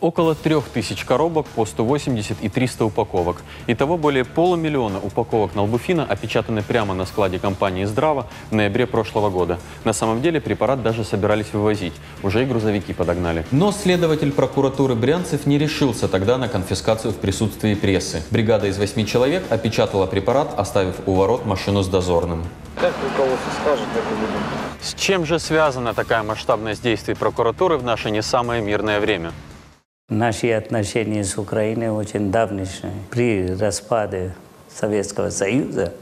Около 3000 коробок по 180 и 300 упаковок. Итого более полумиллиона упаковок налбуфина опечатаны прямо на складе компании «Здрава» в ноябре прошлого года. На самом деле препарат даже собирались вывозить. Уже и грузовики подогнали. Но следователь прокуратуры Брянцев не решился тогда на конфискацию в присутствии прессы. Бригада из 8 человек опечатала препарат, оставив у ворот машину с дозорным. Как руководство скажет, как мы будем. С чем же связана такая масштабность действий прокуратуры в наше не самое мирное время? Наши отношения с Украиной очень давнишние. При распаде Советского Союза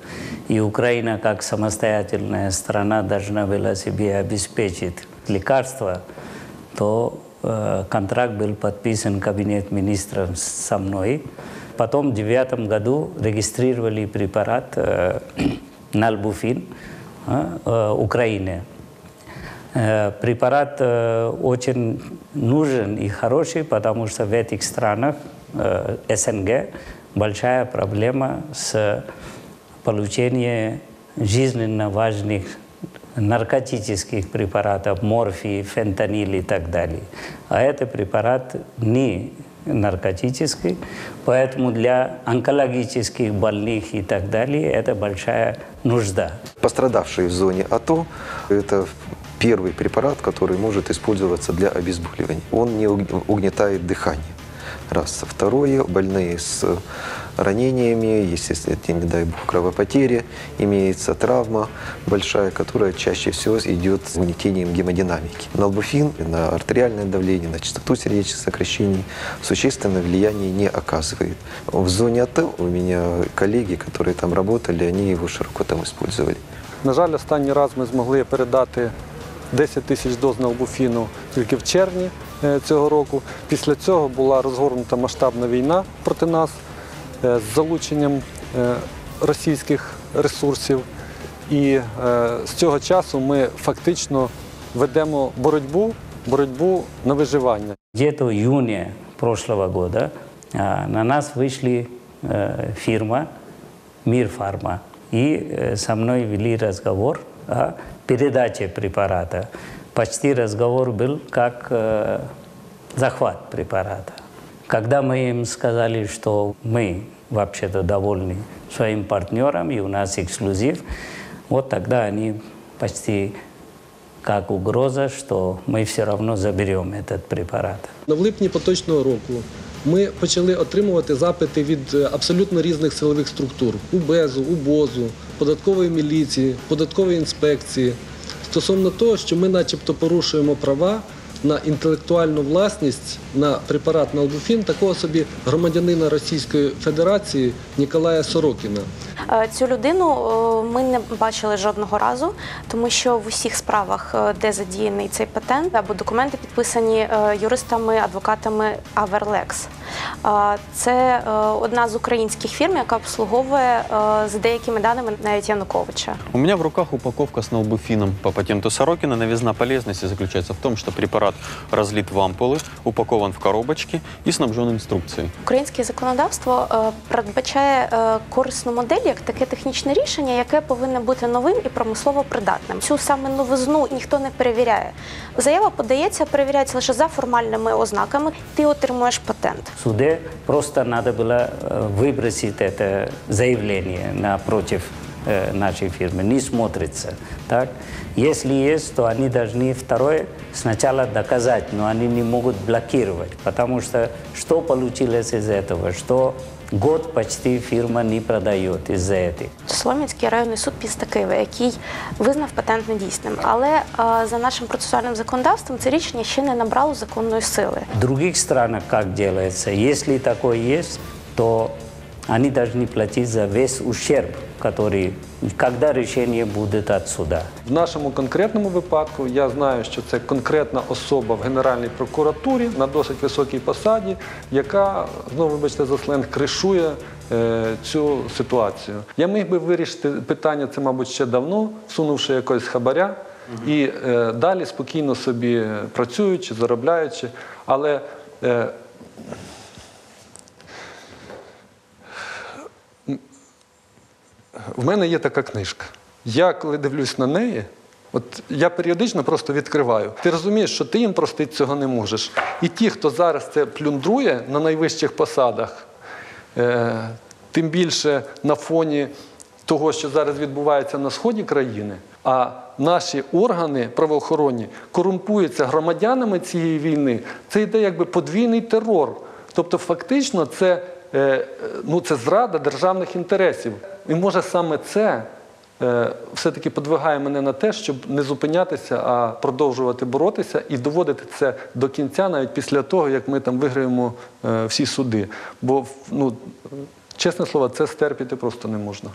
и Украина как самостоятельная страна должна была себе обеспечить лекарства, то контракт был подписан кабинет министров со мной. Потом в 2009 году регистрировали препарат налбуфин Украине. Препарат очень нужен и хороший, потому что в этих странах СНГ большая проблема с получением жизненно важных наркотических препаратов, морфий, фентанил и так далее. А этот препарат не наркотический, поэтому для онкологических больных и так далее это большая нужда. Пострадавшие в зоне АТО – это первый препарат, который может использоваться для обезболивания. Он не угнетает дыхание. Раз. Второе, больные с ранениями, если, не дай бог, кровопотери, имеется травма большая, которая чаще всего идет с угнетением гемодинамики. Налбуфин на артериальное давление, на частоту сердечных сокращений существенное влияние не оказывает. В зоне АТО у меня коллеги, которые там работали, они его широко там использовали. На жаль, останній раз ми змогли передати 10 тисяч доз налбуфіну тільки в червні цього року. Після цього була розгорнута масштабна війна проти нас з залученням російських ресурсів. І з цього часу ми фактично ведемо боротьбу на виживання. Где-то в июне прошлого года на нас вышли фирма «Мирфарма» и со мной вели разговор о передаче препарата. Почти разговор был как захват препарата. Когда мы им сказали, что мы вообще-то довольны своим партнером и у нас эксклюзив, вот тогда они почти как угроза, что мы все равно заберем этот препарат. В липні поточного року ми почали отримувати запити від абсолютно різних силових структур – УБЕЗу, УБОЗу, податкової міліції, податкової інспекції стосовно того, що ми начебто порушуємо права на інтелектуальну власність на препарат налбуфін такого собі громадянина Російської Федерації Ніколая Сорокіна. Цю людину ми не бачили жодного разу, тому що в усіх справах, де задіяний цей патент, або документи підписані юристами, адвокатами Averlex. Це одна з українських фірм, яка обслуговує, за деякими даними, навіть Януковича. У меня в руках упаковка с налбуфином по патенту Сорокина. Новизна полезности заключается в том, что препарат разлит в ампулы, упакован в коробочки и снабжен инструкцией. Українське законодавство передбачає корисну модель як таке технічне рішення, яке повинно бути новим і промислово придатним. Цю саме новизну ніхто не перевіряє. Заява подається, перевіряється лише за формальними ознаками. Ти отримуєш патент. В суде просто надо было выбросить это заявление напротив нашей фирмы. Не смотрится. Так? Если есть, то они должны второе сначала доказать, но они не могут блокировать. Потому что получилось из этого? Что год почти фирма не продает из-за этого. Солом'янський районний суд міста Києва, який визнав патент недійсним. Але за нашим процесуальним законодавством це рішення ще не набрало законної сили. В других странах как делается? Если такое есть, то они должны платить за весь ущерб, который, когда решение будет от суда. В нашому конкретному випадку я знаю, що це конкретна особа в Генеральній прокуратурі на досить високій посаді, яка, знову вибачте за сленг, кришує цю ситуацію. Я міг би вирішити питання це, мабуть, ще давно, всунувши якогось хабаря і далі спокійно собі працюючи, заробляючи, але в мене є така книжка. Я, коли дивлюсь на неї, От я періодично просто відкриваю. Ти розумієш, що ти їм простити цього не можеш. І ті, хто зараз це плюндрує на найвищих посадах, тим більше на фоні того, що зараз відбувається на сході країни, а наші органи правоохоронні корумпуються громадянами цієї війни, це йде якби подвійний терор. Тобто фактично це зрада державних інтересів. І може саме це все-таки подвигає мене на те, щоб не зупинятися, а продовжувати боротися і доводити це до кінця, навіть після того, як ми там виграємо всі суди. Бо, чесне слово, це стерпіти просто не можна.